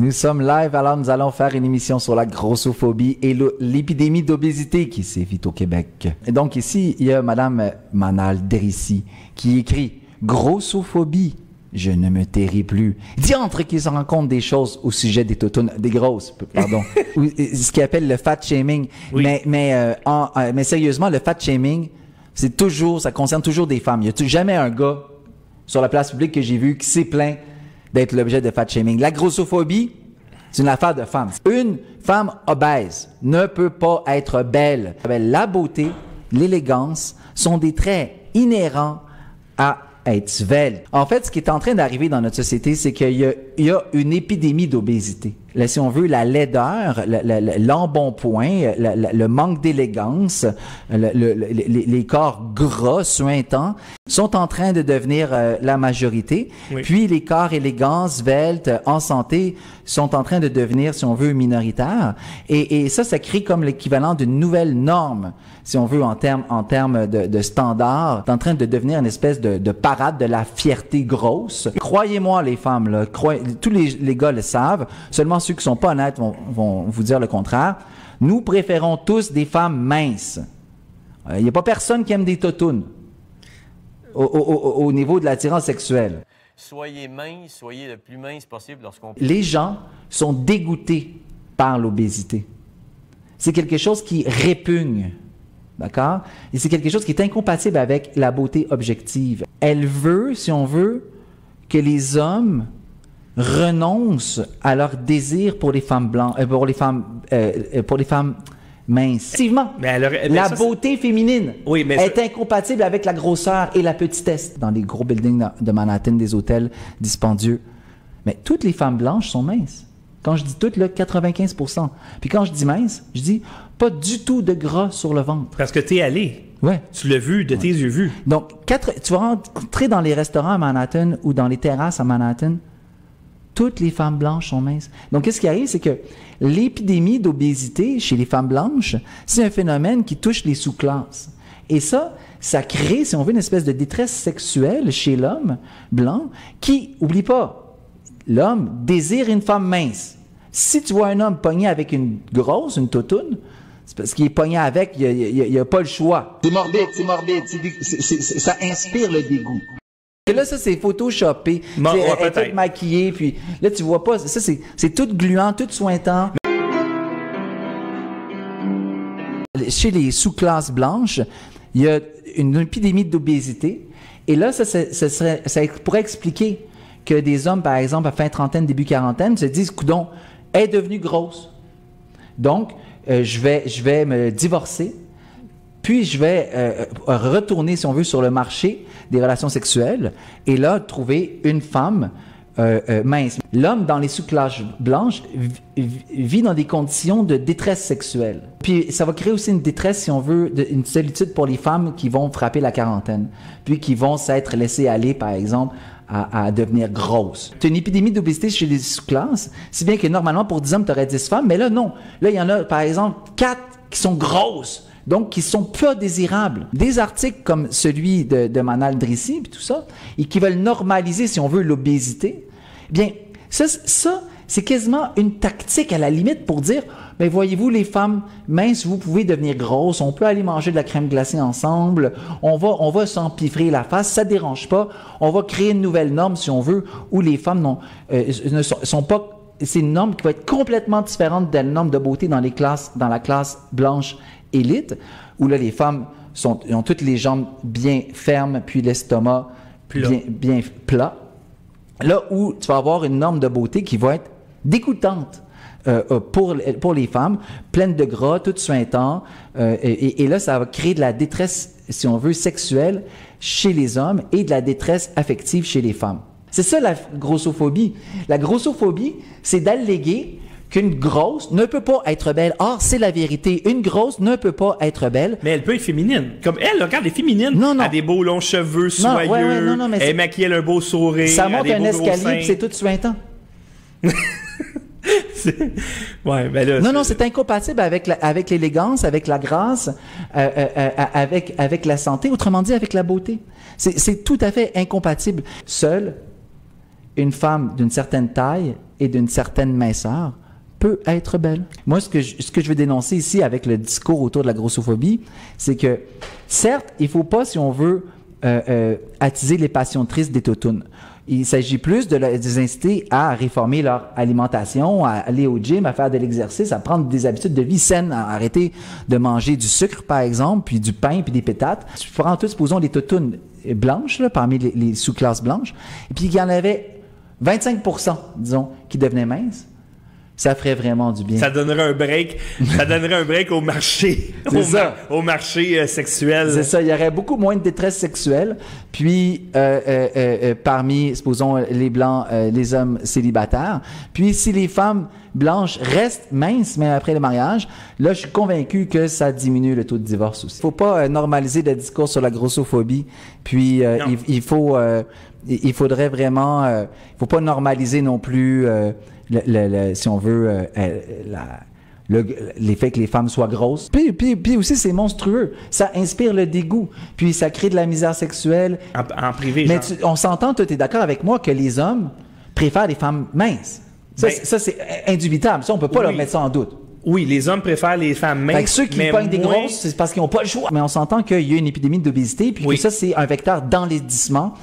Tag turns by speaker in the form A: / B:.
A: Nous sommes live, alors nous allons faire une émission sur la grossophobie et l'épidémie d'obésité qui sévit au Québec. Et donc ici, il y a Madame Manal Drissi qui écrit « Grossophobie, je ne me tairai plus. » Diantre qu'ils se rendent compte des choses au sujet des toutounes, des grosses, pardon, ou ce qu'ils appellent le fat shaming. Oui. Mais sérieusement, le fat shaming, c'est toujours, ça concerne toujours des femmes. Il n'y a jamais un gars sur la place publique que j'ai vu qui s'est plaint d'être l'objet de fat shaming. La grossophobie, c'est une affaire de femmes. Une femme obèse ne peut pas être belle. La beauté, l'élégance sont des traits inhérents à être svelte. En fait, ce qui est en train d'arriver dans notre société, c'est qu'il y a une épidémie d'obésité. Là, si on veut, la laideur, l'embonpoint, le manque d'élégance, les corps gras, suintants, sont en train de devenir la majorité. Oui. Puis les corps élégants, sveltes, en santé, sont en train de devenir, si on veut, minoritaires. Et ça crée comme l'équivalent d'une nouvelle norme, si on veut, en termes de standards. C'est en train de devenir une espèce de parade de la fierté grosse. Croyez-moi, les femmes, là, tous les gars le savent, seulement ceux qui sont pas honnêtes vont vous dire le contraire. Nous préférons tous des femmes minces. Il n'y a pas personne qui aime des toutounes au niveau de l'attirance sexuelle.
B: Soyez mince, soyez le plus mince possible lorsqu'on...
A: Les gens sont dégoûtés par l'obésité. C'est quelque chose qui répugne. D'accord? Et c'est quelque chose qui est incompatible avec la beauté objective. Elle veut, si on veut, que les hommes renoncent à leur désir pour les femmes blanches, pour les femmes minces. Effectivement, la beauté féminine est incompatible avec la grosseur et la petitesse. Dans les gros buildings de Manhattan, des hôtels dispendieux. Mais toutes les femmes blanches sont minces. Quand je dis toutes, là, 95%. Puis quand je dis mince, je dis pas du tout de gras sur le ventre.
C: Parce que t'es allé.
A: Ouais.
C: Tu l'as vu de tes yeux vus.
A: Donc, tu vas rentrer dans les restaurants à Manhattan ou dans les terrasses à Manhattan, toutes les femmes blanches sont minces. Donc, qu'est-ce qui arrive, c'est que l'épidémie d'obésité chez les femmes blanches, c'est un phénomène qui touche les sous-classes. Et ça crée, si on veut, une espèce de détresse sexuelle chez l'homme blanc qui, oublie pas, l'homme désire une femme mince. Si tu vois un homme pogné avec une grosse, une toutoune, c'est parce qu'il est pogné avec, il n'y a pas le choix. C'est morbide. Ça inspire le dégoût. Et là, ça, c'est photoshopé. Elle est toute maquillée, puis là, tu vois pas. Ça, c'est tout gluant, tout sointant. Chez les sous-classes blanches, il y a une épidémie d'obésité. Et là, ça pourrait expliquer que des hommes, par exemple, à fin trentaine, début quarantaine, se disent, coudonc, elle est devenue grosse. Donc, je vais me divorcer. Puis, je vais retourner, si on veut, sur le marché des relations sexuelles et là, trouver une femme mince. L'homme, dans les sous-classes blanches, vit dans des conditions de détresse sexuelle. Puis, ça va créer aussi une détresse, si on veut, une solitude pour les femmes qui vont frapper la quarantaine, puis qui vont s'être laissées aller, par exemple, à devenir grosses. C'est une épidémie d'obésité chez les sous-classes, si bien que normalement, pour 10 hommes, tu aurais 10 femmes, mais là, non. Là, il y en a, par exemple, 4 qui sont grosses. Donc, qui sont peu désirables. Des articles comme celui de Manal Drissi, puis tout ça, et qui veulent normaliser, si on veut, l'obésité, eh bien, ça, c'est quasiment une tactique à la limite pour dire, ben voyez-vous, les femmes minces, vous pouvez devenir grosses, on peut aller manger de la crème glacée ensemble, on va s'empiffrer la face, ça dérange pas, on va créer une nouvelle norme, si on veut, où les femmes ne sont pas... C'est une norme qui va être complètement différente de la norme de beauté dans la classe blanche élite, où là, les femmes ont toutes les jambes bien fermes, puis l'estomac bien plat. Là où tu vas avoir une norme de beauté qui va être dégoûtante pour les femmes, pleine de gras, toutes suintantes, et là, ça va créer de la détresse, si on veut, sexuelle chez les hommes et de la détresse affective chez les femmes. C'est ça la grossophobie. La grossophobie, c'est d'alléguer qu'une grosse ne peut pas être belle. Or, c'est la vérité. Une grosse ne peut pas être belle.
C: Mais elle peut être féminine. Comme elle, regarde, elle est féminine.
A: Non.
C: Elle a des beaux longs cheveux soyeux.
A: Non, mais
C: elle maquille, elle a un beau sourire.
A: Ça monte un escalier puis c'est tout suintant.
C: Ouais, ben là,
A: non, c'est incompatible avec l'élégance, avec la grâce, avec la santé, autrement dit, avec la beauté. C'est tout à fait incompatible. Seule une femme d'une certaine taille et d'une certaine minceur peut être belle. Moi, ce que je veux dénoncer ici avec le discours autour de la grossophobie, c'est que, certes, il faut pas, si on veut, attiser les passions tristes des toutounes. Il s'agit plus de les inciter à réformer leur alimentation, à aller au gym, à faire de l'exercice, à prendre des habitudes de vie saines, à arrêter de manger du sucre, par exemple, puis du pain, puis des pétates. Tu prends tous, supposons, les toutounes blanches, là, parmi les sous-classes blanches, et puis il y en avait 25%, disons, qui devenaient minces. Ça ferait vraiment du bien.
C: Ça donnerait un break. Ça donnerait un break au marché. Au marché sexuel.
A: C'est ça. Il y aurait beaucoup moins de détresse sexuelle. Puis, parmi, supposons, les Blancs, les hommes célibataires. Puis, si les femmes blanches restent minces, même après le mariage, là, je suis convaincu que ça diminue le taux de divorce aussi. Il faut pas normaliser le discours sur la grossophobie. Puis, il faudrait vraiment... il faut pas normaliser non plus... si on veut, l'effet que les femmes soient grosses. Puis aussi, c'est monstrueux. Ça inspire le dégoût. Puis ça crée de la misère sexuelle.
C: En privé,
A: mais on s'entend, toi, tu es d'accord avec moi que les hommes préfèrent les femmes minces. Ça, c'est indubitable. Ça, on peut pas leur mettre ça en doute.
C: Oui, les hommes préfèrent les femmes minces.
A: Fait que ceux qui pognent des grosses, c'est parce qu'ils n'ont pas le choix. Mais on s'entend qu'il y a une épidémie d'obésité, puis que ça, c'est un vecteur d'enlaidissement.